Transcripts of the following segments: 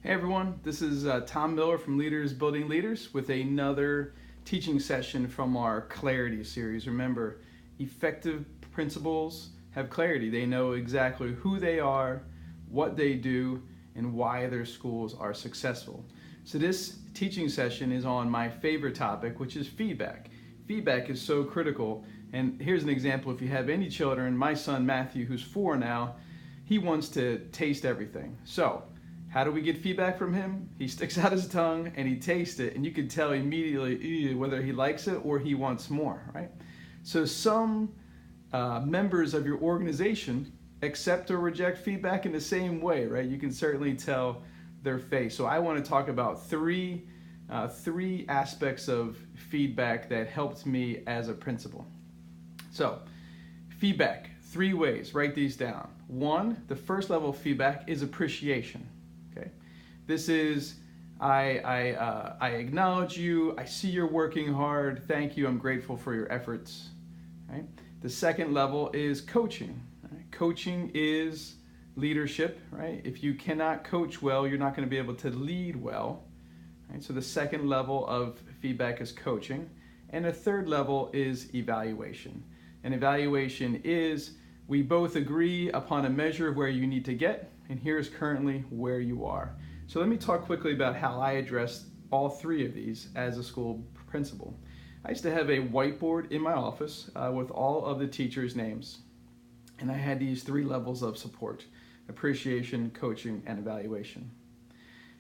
Hey everyone, this is Tom Miller from Leaders Building Leaders with another teaching session from our Clarity series. Remember, effective principals have clarity. They know exactly who they are, what they do, and why their schools are successful. So this teaching session is on my favorite topic, which is feedback. Feedback is so critical. And here's an example. If you have any children, my son Matthew, who's 4 now, he wants to taste everything. So how do we get feedback from him? He sticks out his tongue and he tastes it, and you can tell immediately whether he likes it or he wants more, right? So some members of your organization accept or reject feedback in the same way, right? You can certainly tell their face. So I want to talk about three aspects of feedback that helped me as a principal. So feedback, 3 ways. Write these down. 1, the first level of feedback is appreciation. Okay, this is I acknowledge you. I see you're working hard. Thank you. I'm grateful for your efforts. Right. The second level is coaching. Right? Coaching is leadership. Right. If you cannot coach well, you're not going to be able to lead well. Right. So the second level of feedback is coaching, and the third level is evaluation. And evaluation is we both agree upon a measure of where you need to get, and here's currently where you are. So let me talk quickly about how I addressed all 3 of these as a school principal. I used to have a whiteboard in my office with all of the teachers' names, and I had these 3 levels of support: appreciation, coaching, and evaluation.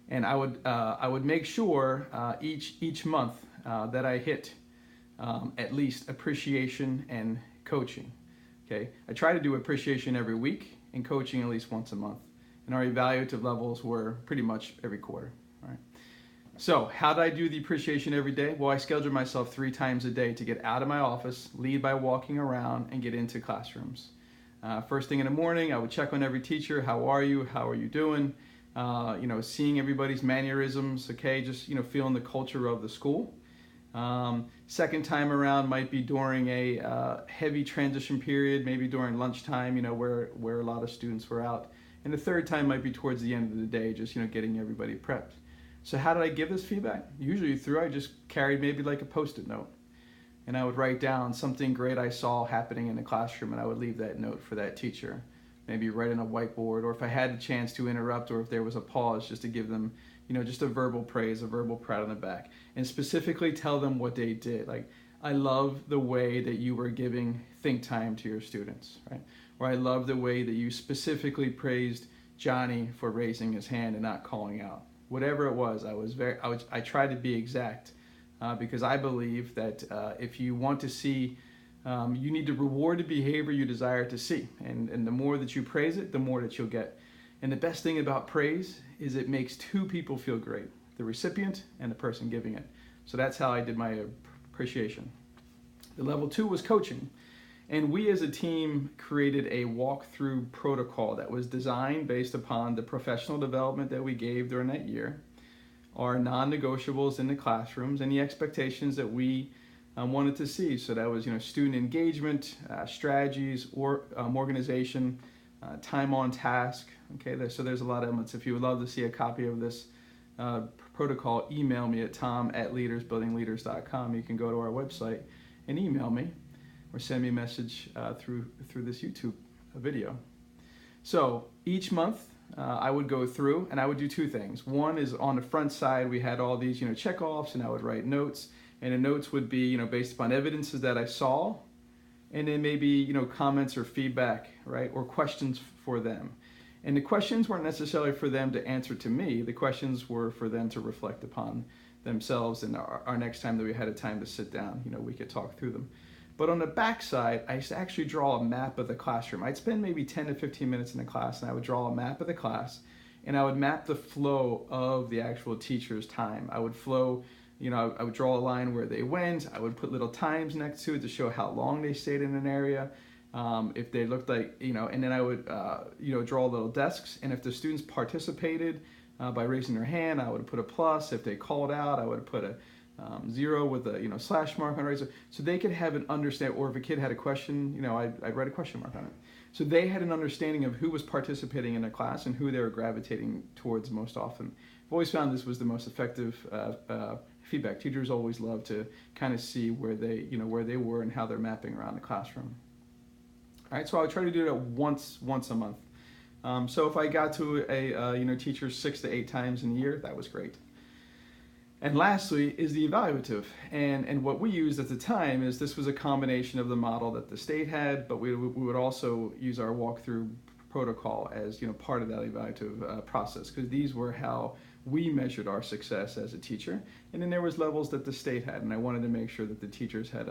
And I would make sure each month that I hit at least appreciation and coaching. Okay, I try to do appreciation every week and coaching at least once a month. And our evaluative levels were pretty much every quarter. Right. So how did I do the appreciation every day? Well, I scheduled myself 3 times a day to get out of my office, lead by walking around, and get into classrooms. First thing in the morning, I would check on every teacher. How are you? How are you doing? Seeing everybody's mannerisms. Okay, just feeling the culture of the school. Second time around might be during a heavy transition period, maybe during lunchtime, where a lot of students were out. And the third time might be towards the end of the day, just getting everybody prepped. So how did I give this feedback? Usually I just carried maybe like a Post-it note, and I would write down something great I saw happening in the classroom, and I would leave that note for that teacher. Maybe write on a whiteboard, or if I had a chance to interrupt, or if there was a pause, just to give them just a verbal praise, a verbal pat on the back, and specifically tell them what they did. Like, I love the way that you were giving think time to your students, right? Or I love the way that you specifically praised Johnny for raising his hand and not calling out. Whatever it was, I tried to be exact because I believe that if you want to see, you need to reward the behavior you desire to see, and the more that you praise it, the more that you'll get. And the best thing about praise is it makes 2 people feel great, the recipient and the person giving it. So that's how I did my appreciation. The level 2 was coaching. And we as a team created a walkthrough protocol that was designed based upon the professional development that we gave during that year, our non-negotiables in the classrooms, and the expectations that we wanted to see. So that was student engagement, strategies, or organization, time on task. Okay, so there's a lot of elements. If you would love to see a copy of this protocol, email me at tom@leadersbuildingleaders.com. You can go to our website and email me, or send me a message through this YouTube video. So each month I would go through and I would do 2 things. One is on the front side we had all these check-offs, and I would write notes, and the notes would be based upon evidences that I saw, and then maybe comments or feedback, right, or questions for them. And the questions weren't necessarily for them to answer to me. The questions were for them to reflect upon themselves, and our next time that we had a time to sit down, we could talk through them. But on the back side, I used to actually draw a map of the classroom. I'd spend maybe 10 to 15 minutes in the class, and I would draw a map of the class, and I would map the flow of the actual teacher's time. I would I would draw a line where they went. I would put little times next to it to show how long they stayed in an area. If they looked like, and then I would, draw little desks. And if the students participated by raising their hand, I would put a plus. If they called out, I would put a 0 with a, slash mark on it. So they could have an understand, or if a kid had a question, I'd write a question mark on it. So they had an understanding of who was participating in a class and who they were gravitating towards most often. I've always found this was the most effective feedback. Teachers always love to kind of see where they were and how they're mapping around the classroom. All right, so I would try to do that once a month. So if I got to a teacher 6 to 8 times in a year, that was great. And lastly is the evaluative. And what we used at the time is this was a combination of the model that the state had, but we would also use our walkthrough protocol as part of that evaluative process, because these were how we measured our success as a teacher. And then there was levels that the state had, and I wanted to make sure that the teachers had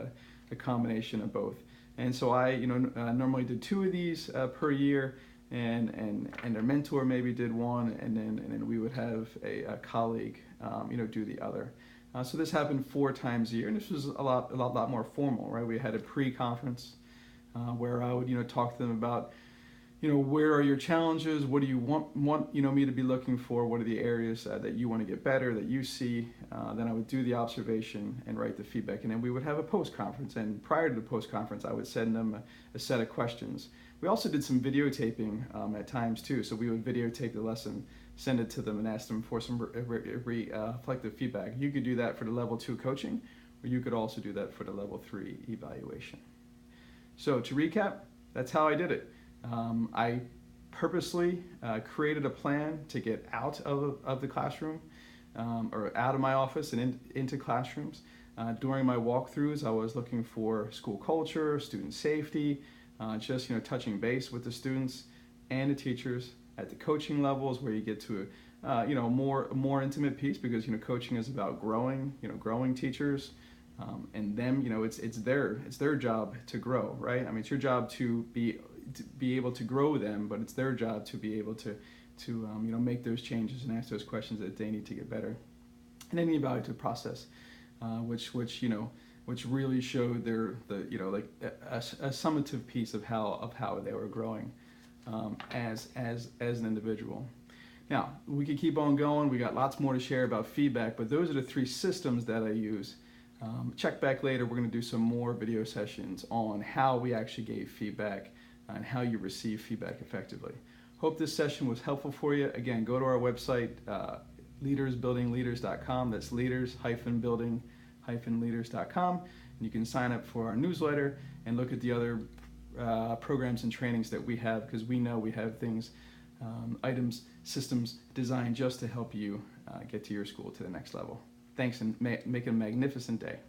a combination of both. And so I normally did 2 of these per year, and their mentor maybe did one, and then we would have a colleague do the other. So this happened 4 times a year, and this was a lot more formal, right? We had a pre-conference where I would talk to them about where are your challenges, what do you want me to be looking for, what are the areas that you want to get better, that you see. Then I would do the observation and write the feedback, and then we would have a post-conference, and prior to the post-conference I would send them a set of questions. We also did some videotaping at times too, so we would videotape the lesson, send it to them, and ask them for some reflective feedback. You could do that for the level 2 coaching, or you could also do that for the level 3 evaluation. So to recap, that's how I did it. I purposely created a plan to get out of the classroom or out of my office and into classrooms. During my walkthroughs, I was looking for school culture, student safety, just touching base with the students and the teachers at the coaching levels, where you get to a more intimate piece, because coaching is about growing teachers, and them. It's their job to grow, right? I mean, it's your job to be able to grow them, but it's their job to be able to make those changes and ask those questions that they need to get better. And then the evaluative process, which really showed a summative piece of how they were growing as an individual. Now, we could keep on going. We got lots more to share about feedback, but those are the 3 systems that I use. Check back later. We're going to do some more video sessions on how we actually gave feedback and how you receive feedback effectively. Hope this session was helpful for you. Again, go to our website, leadersbuildingleaders.com. That's leaders-building-leaders.com. And you can sign up for our newsletter and look at the other programs and trainings that we have, because we know we have things, items, systems designed just to help you get to your school to the next level. Thanks, and make it a magnificent day.